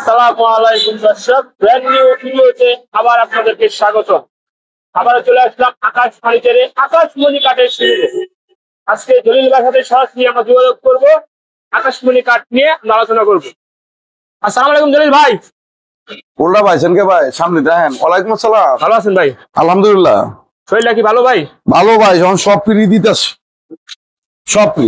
আসসালামু আলাইকুম দর্শক, ব্র্যান্ড নিউ ভিডিওতে আবার আপনাদেরকে স্বাগত। আবার চলে আসলাম আকাশ ফার্নিচারে আকাশমণি কাঠের শিবিরে। আজকে জলিল ভাইয়ের সাথে সরাসরি আমরা যোগাযোগ করব, আকাশমণি কাঠ নিয়ে আলোচনা করব। আসসালামু আলাইকুম জলিল ভাই। কোনটা ভাইছেন কে ভাই? সামনে দেখেন। ওয়ালাইকুম আসসালাম। ভালো আছেন ভাই? আলহামদুলিল্লাহ। শরীরটা কি ভালো ভাই? ভালো ভাই, যখন সব ফ্রি দিতেছে, সব ফ্রি।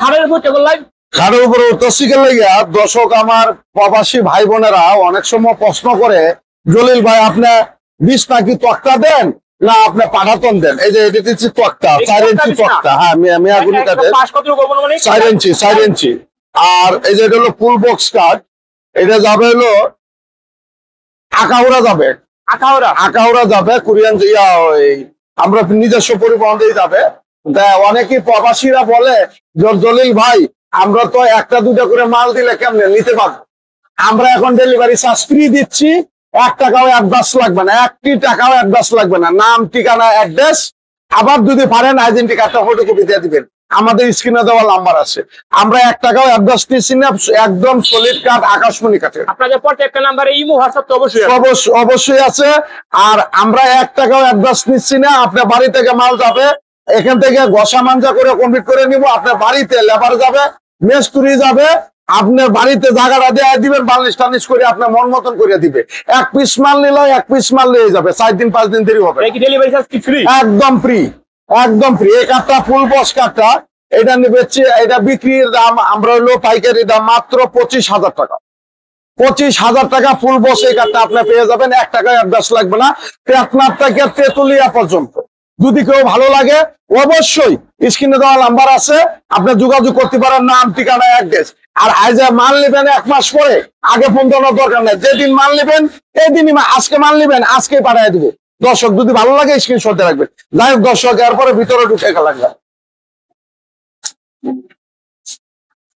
খাটের উপর টেবিল লাইট খাটের উপরে উঠতেছি কে লাগে। আর দর্শক আমার প্রবাসী ভাই বোনেরা অনেক সময় প্রশ্ন করে, জলিল ভাই আপনি 20 নাকি তক্তা দেন না আপনি পাঠাতন দেন? এই যে এটা দিচ্ছি তক্তা, 4 ইঞ্চি তক্তা। হ্যাঁ, মিয়াগুনি কাঠের 4 ইঞ্চি 4 ইঞ্চি। আর এই যে এটা হলো ফুল বক্স কাঠ। এটা যাবে হলো আকাউরা যাবে, আকাউরা যাবে কোরিয়ান। আমরা নিজস্ব পরিবহন দিয়ে যাবে। অনেকেই প্রবাসীরা বলে জলিল ভাই আমরা তো একটা দুটা করে মাল দিলে কেমনে নিতে পারবো? আমরা এখন ডেলিভারি চার্জ ফ্রি দিচ্ছি, 1 টাকাও অ্যাডভান্স লাগবে না, 1 টাকাও অ্যাডভান্স লাগবে না। নাম, ঠিকানা, অ্যাড্রেস, আবার যদি পারেন আইডেন্টি কার্ডটা ফটোকপি দিয়ে দিবেন। আমাদের স্ক্রিনে দেওয়া নাম্বার আছে। আমরা 1 টাকাও অ্যাডভান্স নিচ্ছি না, একদম সলিড কাঠ, আকাশমণি কাঠের। আপনাদের প্রত্যেকটা নাম্বারে ইমো হোয়াটসঅ্যাপ তো অবশ্যই আছে। আর আমরা 1 টাকাও অ্যাডভান্স নিচ্ছি না। আপনার বাড়ি থেকে মাল যাবে, এখান থেকে ঘষা মাঞ্জা করে কমপ্লিট করে নিব। আপনার বাড়িতে লেবার যাবে, মিস্ত্রি যাবে, আপনার বাড়িতে জায়গাটা দিয়ে দিবেন, বার্নিশ টার্নিশ করে আপনার মন মতন করে দিবে। 1 পিস মাল নিলে 1 পিস মাল নিয়ে যাবে, 4 দিন 5 দিন দেরি হবে। ডেলিভারি চার্জ কি ফ্রি? একদম ফ্রি, একদম ফ্রি। এই কাঠটা ফুল বক্স কাঠটা, এটা নিবেছে, এটা বিক্রির দাম আমরা হলো পাইকারি দাম মাত্র 25,000 টাকা। 25,000 টাকা ফুল বক্স এই কাঠটা আপনি পেয়ে যাবেন। 1 টাকা অ্যাডভান্স লাগবে না। আপনার থেকে তেতুলিয়া পর্যন্ত যদি কেউ ভালো লাগে অবশ্যই স্ক্রিনে দেওয়া নাম্বার আছে, আপনি যোগাযোগ করতে পারেন। নাম, ঠিকানা, অ্যাড্রেস। আর আজ মাল নেবেন 1 মাস পরে, আগে ফোন দেওয়ার দরকার নেই। যেদিন মাল নেবেন এই দিনই, আজকে মাল নেবেন আজকে পাঠিয়ে দিব। দর্শক যদি ভালো লাগে স্ক্রিনশট দিয়ে রাখবেন। যাই হোক দর্শক, এরপরে ভিতরে ঢুকে লাগবে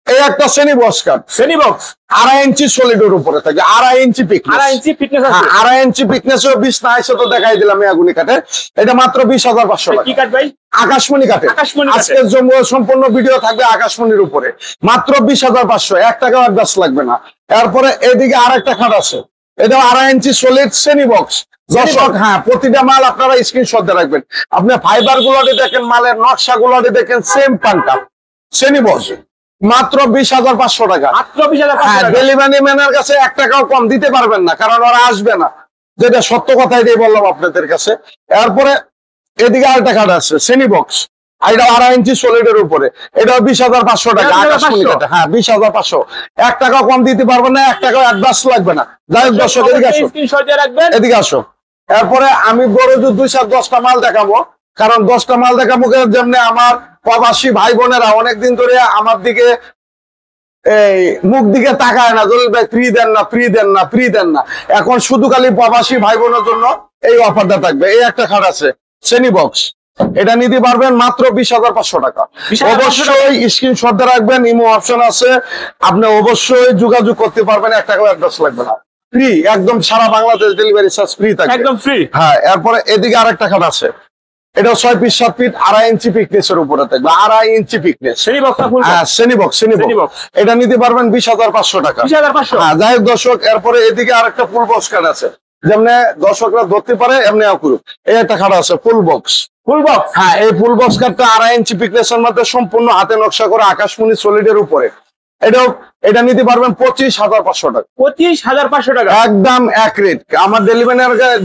এই একটা শ্রেণী বক্স কাঠ। শ্রেণী বক্স 2.5 ইঞ্চি সলিডের উপরে থাকে, 2.5 ইঞ্চি পিকনেস। 2.5 ইঞ্চি ফিটনেস আছে। 2.5 ইঞ্চি পিকনেস ও 20 না এসে তো দেখাই দিলাম মিয়াগুনি কাঠের। এটা মাত্র 20,500 টাকা। কি কাঠ ভাই? আকাশমণি কাঠের। আজকের সম্পূর্ণ ভিডিও থাকবে আকাশমণির উপরে, মাত্র 20,500। 1 টাকাও অ্যাডভান্স লাগবে না। এরপরে এদিকে আরেকটা খাট আছে, এটা 2.5 ইঞ্চি সলিড শ্রেণী বক্স। দর্শক হ্যাঁ, প্রতিটা মাল আপনারা স্ক্রিনশট দিয়ে রাখবেন। আপনি ফাইবার গুলোটি দেখেন, মালের নকশা গুলোটি দেখেন, সেম পান্টা শ্রেণী বক্স, মাত্র 20,500 টাকা। মাত্র 20,500 টাকা। ডেলিভারি ম্যানের কাছে 1 টাকাও কম দিতে পারবেন না, কারণ ওরা আসবে না। যেটা সত্য কথাই দিয়ে বললাম আপনাদের কাছে। এরপরে এদিকে আরেকটা কাঠ আছে শ্রেণী বক্স, এটা 2.5 ইঞ্চি সলিডের উপরে, এটা 20,500 টাকা। আকাশমণি কাঠে, হ্যাঁ 20,500। 1 টাকা কম দিতে পারবেন না, 1 টাকাও অ্যাডভান্স লাগবে না। যাই হোক দর্শক এদিকে আসো, এদিকে আসো। এরপরে আমি বড় যে 2-10টা মাল দেখাবো, কারণ 10টা মাল দেখাবো যেমনি আমার প্রবাসী ভাই বোনেরা অনেকদিন ধরে আমার দিকে এই মুখ দিকে তাকায় না, জলিল ভাই ফ্রি দেন না, ফ্রি দেন না, ফ্রি দেন না। এখন শুধু খালি প্রবাসী ভাই বোনের জন্য এই অফারটা থাকবে। এই একটা খাট আছে শ্রেণী বক্স, এটা নিতে পারবেন মাত্র 20,500 টাকা। অবশ্যই স্ক্রিনশট দিয়ে রাখবেন, ইমো অপশন আছে, আপনি অবশ্যই যোগাযোগ করতে পারবেন। 1 টাকাও অ্যাডভান্স লাগবে না, ফ্রি একদম। সারা বাংলাদেশ ডেলিভারি চার্জ ফ্রি থাকবে, একদম ফ্রি। হ্যাঁ। এরপরে এদিকে আরেকটা খাট আছে, এটা 6 ফিট 7 ফিট 2.5 ইঞ্চি পিকনেস এর উপরে থাকবে, 2.5 ইঞ্চি পিকনেস শ্রেণী বক্স। হ্যাঁ শ্রেণী বক্স, এটা নিতে পারবেন 20,500 টাকা। 20,500। হ্যাঁ যাই হোক দর্শক, এরপরে এদিকে আরেকটা ফুল বক্স কাঠ আছে, যেমনি দর্শকরা ধরতে পারে এমনি করুক। এই একটা খাট আছে ফুল বক্স। ফুল বক্স, হ্যাঁ এই ফুল বক্স কাঠটা 2.5 ইঞ্চি পিকনেস এর মধ্যে সম্পূর্ণ হাতে নকশা করে আকাশমণি সলিডের উপরে। এটা নিতে পারবেন 25,500 টাকা। 25,500 টাকা একদম এক রেট। আমার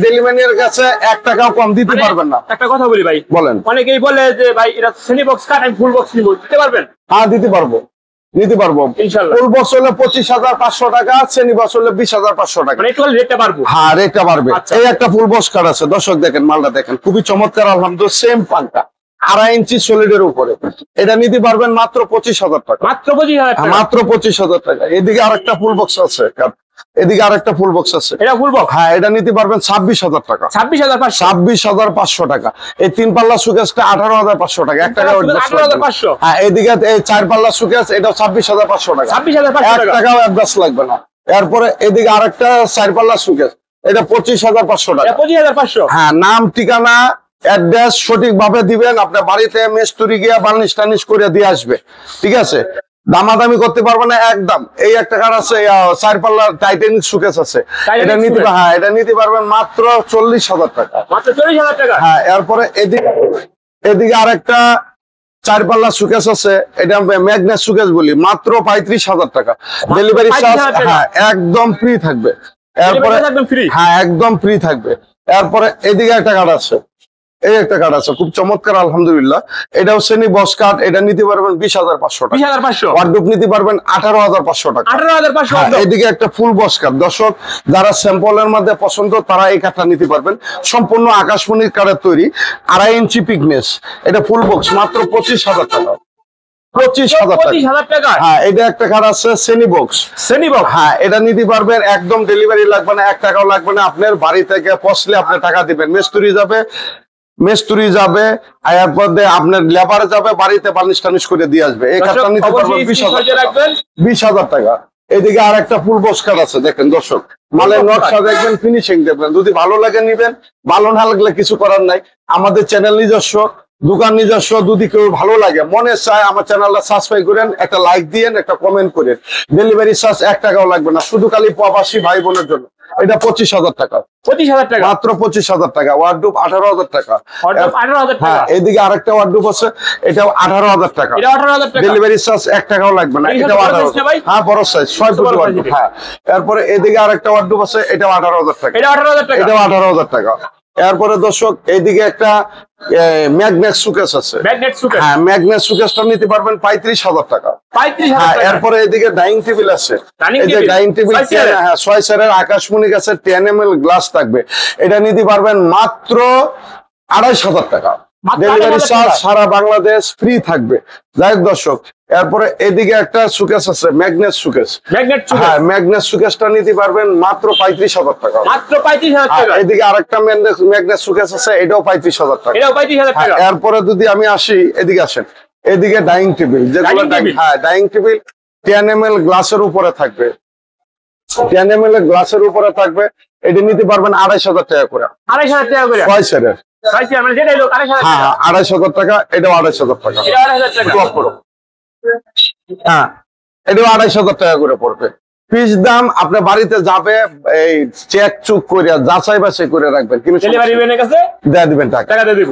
ডেলিভারির কাছে 1 টাকাও কম দিতে পারবেন না। একটা কথা বলি ভাই, বলেন। অনেকেই বলে যে ভাই এটা শ্রেণী বক্স কাঠ, আমি ফুল বক্স নিব, দিতে পারবেন? হ্যাঁ দিতে পারবো, নিতে পারবো ইনশাআল্লাহ। ফুল বক্স হলে 25,500 টাকা, শ্রেণী বক্স হলে 20,500 টাকা। মানে একটু রেটটা বাড়বে। হ্যাঁ রেটটা বাড়বে। আচ্ছা। এই একটা ফুল বক্স কাঠ আছে, দর্শক দেখেন মালটা দেখেন, খুবই চমৎকার আলহামদুলিল্লাহ। সেম পান্টা 2.5 ইঞ্চি সলিডের উপরে, এটা নিতে পারবেন মাত্র 25,000 টাকা। মাত্র 25,000 টাকা। মাত্র 25,000 টাকা। এদিকে আরেকটা ফুল বক্স আছে, এদিকে আরেকটা ফুল বক্স আছে, এটা ফুল বক্স। হ্যাঁ এটা নিতে পারবেন 26,000 টাকা। 26,500 টাকা। এই 3 পাল্লা সুকেসটা 18,500 টাকা। 1 টাকা 18,500। হ্যাঁ এদিকে এই 4 পাল্লা সুকেস, এটা 26,500 টাকা। 26,500 টাকা। 1 টাকাও অ্যাডভান্স লাগবে না। এরপরে এদিকে আরেকটা 4 পাল্লা সুকেস, এটা 25,500 টাকা। 25,500। হ্যাঁ নাম, ঠিকানা, অ্যাড্রেস সঠিক ভাবে দিবেন। আপনার বাড়িতে মিস্ত্রি গিয়ে বার্নিশ টার্নিশ করে দিয়ে আসবে, ঠিক আছে। দামাদামি করতে পারবে না একদম। এই একটা কার্ড আছে 4 পাল্লার টাইটানিক সুকেস আছে, এটা নিতে হ্যাঁ এটা নিতে পারবেন মাত্র 40,000 টাকা। মাত্র 40,000 টাকা। হ্যাঁ এরপরে এদিকে আরেকটা 4 পাল্লা সুকেস আছে, এটা ম্যাগনেট সুকেস বলি, মাত্র 35,000 টাকা। ডেলিভারি চার্জ হ্যাঁ একদম ফ্রি থাকবে। এরপরে হ্যাঁ একদম ফ্রি থাকবে। এরপরে এদিকে একটা কার্ড আছে, এই একটা কার্ড আছে খুব চমৎকার আলহামদুলিল্লাহ, এটাও শ্রেণী বস কার্ড, এটা নিতে পারবেন 20,500 টাকা। 20,500 ওয়ার্ডরোব নিতে পারবেন 18,500 টাকা। 18,500। এদিকে একটা ফুল বস কার্ড, দর্শক যারা স্যাম্পলের মধ্যে পছন্দ তারা এই কার্ডটা নিতে পারবেন, সম্পূর্ণ আকাশমণির কার্ডের তৈরি, 2.5 ইঞ্চি পিকনেস, এটা ফুল বক্স মাত্র 25,000 টাকা। 25,000 টাকা। হ্যাঁ এটা একটা কার্ড আছে শ্রেণী বক্স, হ্যাঁ এটা নিতে পারবেন, একদম ডেলিভারি লাগবে না, 1 টাকাও লাগবে না, আপনার বাড়ি থেকে পৌঁছলে আপনি টাকা দিবেন, মিস্ত্রি যাবে এরপর আপনার লেবার যাবে, বাড়িতে বার্নিশ টার্নিশ করে দিয়ে আসবে। এই কার্ডটা নিতে পারবেন 20,000 টাকা। এদিকে আর একটা ফুল বক্স কার্ড আছে, দেখেন দর্শক মালের নকশা দেখবেন, ফিনিশিং দেখবেন, যদি ভালো লাগে নিবেন, ভালো না লাগলে কিছু করার নাই। আমাদের চ্যানেল নিজস্ব, দোকান নিজস্ব, যদি কেউ ভালো লাগে মনে চায় আমার চ্যানেলটা সাবস্ক্রাইব করেন, একটা লাইক দিয়েন, একটা কমেন্ট করেন। ডেলিভারি চার্জ 1 টাকাও লাগবে না, শুধু খালি প্রবাসী ভাই বোনের জন্য। এটা 25,000 টাকা। 25,000 টাকা, মাত্র 25,000 টাকা। ওয়ার্ডরোব 18,000 টাকা। হ্যাঁ এদিকে আরেকটা ওয়ার্ডরোব আছে, এটাও 18,000 টাকা। ডেলিভারি চার্জ 1 টাকাও লাগবে না, এটাও 18,000। হ্যাঁ বড় সাইজ 6 ফুট ওয়ার্ডরোব। হ্যাঁ এরপরে এদিকে আরেকটা ওয়ার্ডরোব আছে, এটাও 18,000 টাকা। এটাও 18,000 টাকা। এরপরে দর্শক এইদিকে একটা ম্যাগনেট সুকেস আছে, হ্যাঁ ম্যাগনেট সুকেসটা নিতে পারবেন 35,000 টাকা। হ্যাঁ এরপরে এদিকে ডাইনিং টেবিল আছে, এই যে ডাইনিং টেবিল, হ্যাঁ 6 সেরের আকাশমণি গাছের 10 ml গ্লাস থাকবে, এটা নিতে পারবেন মাত্র 2,500 টাকা। ডেলিভারি চার্জ সারা বাংলাদেশ ফ্রি থাকবে। যাই হোক দর্শক, এরপরে এদিকে একটা সুকেস আছে ম্যাগনেট সুকেস, হ্যাঁ ম্যাগনেট সুকেসটা নিতে পারবেন মাত্র 35,000 টাকা। এদিকে আরেকটা ম্যাগনেট সুকেস আছে, এটাও 35,000 টাকা। এরপরে যদি আমি আসি, এদিকে আসেন, এদিকে ডাইনিং টেবিল, যেগুলো হ্যাঁ ডাইনিং টেবিল 10 ml গ্লাসের উপরে থাকবে, 10 ml গ্লাসের উপরে থাকবে, এটা নিতে পারবেন 2,500 টাকা করে। 2,500 টাকা করে 6 সেরের, হ্যাঁ 2,500 টাকা। এটাও 2,500 টাকা। হ্যাঁ এটাও 2,500 টাকা করে পড়বে। পিস দাম আপনার বাড়িতে যাবে, এই চেক চুক করে যাচাই বাছাই করে রাখবেন, কিন্তু দিয়ে দিবেন টাকা।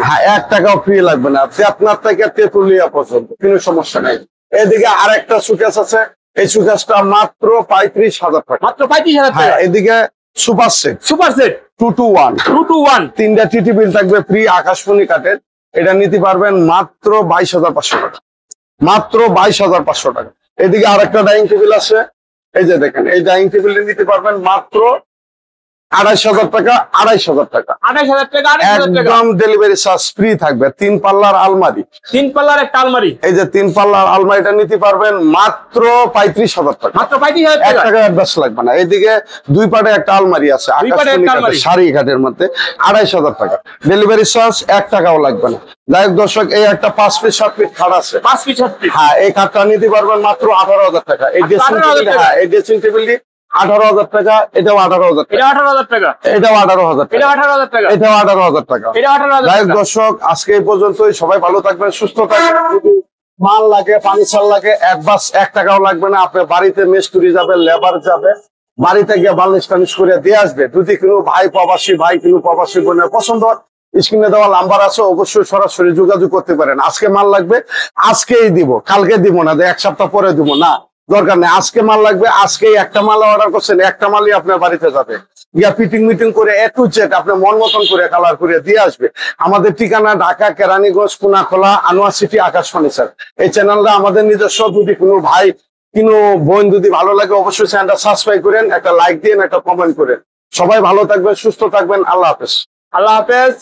হ্যাঁ 1 টাকাও ফ্রি লাগবে না, আপনার থেকে তেতুলিয়া পর্যন্ত, কোনো সমস্যা নাই। এদিকে আরেকটা সুকেস আছে, এই সুকেসটা মাত্র 35,000 টাকা। মাত্র 35,000 টাকা। এদিকে সুপার সেট 2 to 1 3টা টিটি বিল থাকবে ফ্রি আকাশমণি কাঠের, এটা নিতে পারবেন মাত্র 22,500 টাকা। মাত্র 22,500 টাকা। এদিকে আরেকটা ডাইনিং টেবিল আছে, এই যে দেখেন, এই ডাইনিং টেবিলটা নিতে পারবেন মাত্র 2,500 টাকা। 2,500 টাকা একদম ডেলিভারি চার্জ ফ্রি থাকবে। 3 পাল্লার আলমারি, 3 পাল্লার একটা আলমারি, এই যে 3 পাল্লার আলমারিটা নিতে পারবেন মাত্র 35,000 টাকা। মাত্র 35,000 টাকা, 1 টাকা অ্যাডভান্স লাগবে না। এইদিকে 2 পাটে একটা আলমারি আছে শাড়ি ঘাটের মধ্যে, 2,500 টাকা। ডেলিভারি চার্জ 1 টাকাও লাগবে না। যাই হোক দর্শক, এই একটা 5 পিস 7 পিস খাট আছে, 5 পিস 7 পিস, হ্যাঁ এই খাটটা নিতে পারবেন মাত্র 18,000 টাকা। এই ড্রেসিং টেবিল, হ্যাঁ এই ড্রেসিং টেবিলটি 18,000 টাকা। এটাও 18,000 টাকা। এটাও 18,000 টাকা। এটাও 18,000 টাকা। যাই হোক দর্শক, আজকে এই পর্যন্তই। সবাই ভালো থাকবেন, সুস্থ থাকবেন। যদি মাল লাগে, ফার্নিচার লাগে, অ্যাডভান্স 1 টাকাও লাগবে না। আপনার বাড়িতে মিস্ত্রি যাবে, লেবার যাবে, বাড়িতে গিয়ে বার্নিশ টার্নিশ করে দিয়ে আসবে। যদি কোনো ভাই প্রবাসী ভাই, কোনো প্রবাসী বোনের পছন্দ, স্ক্রিনে দেওয়া নাম্বার আছে, অবশ্যই সরাসরি যোগাযোগ করতে পারেন। আজকে মাল লাগবে আজকেই দিব, কালকে দিব না, 1 সপ্তাহ পরে দিব না, দরকার নেই। আজকে মাল লাগবে আজকেই, একটা মাল অর্ডার করছেন, একটা মালই আপনার বাড়িতে যাবে, গিয়া ফিটিং মিটিং করে A to Z আপনার মন মতন করে কালার করে দিয়ে আসবে। আমাদের ঠিকানা ঢাকা কেরানীগঞ্জ কোনাখোলা আনোয়ার সিটি আকাশ ফার্নিচার। এই চ্যানেলটা আমাদের নিজস্ব। যদি কোনো ভাই কোনো বোন যদি ভালো লাগে, অবশ্যই চ্যানেলটা সাবস্ক্রাইব করেন, একটা লাইক দিন, একটা কমেন্ট করেন। সবাই ভালো থাকবেন, সুস্থ থাকবেন। আল্লাহ হাফেজ।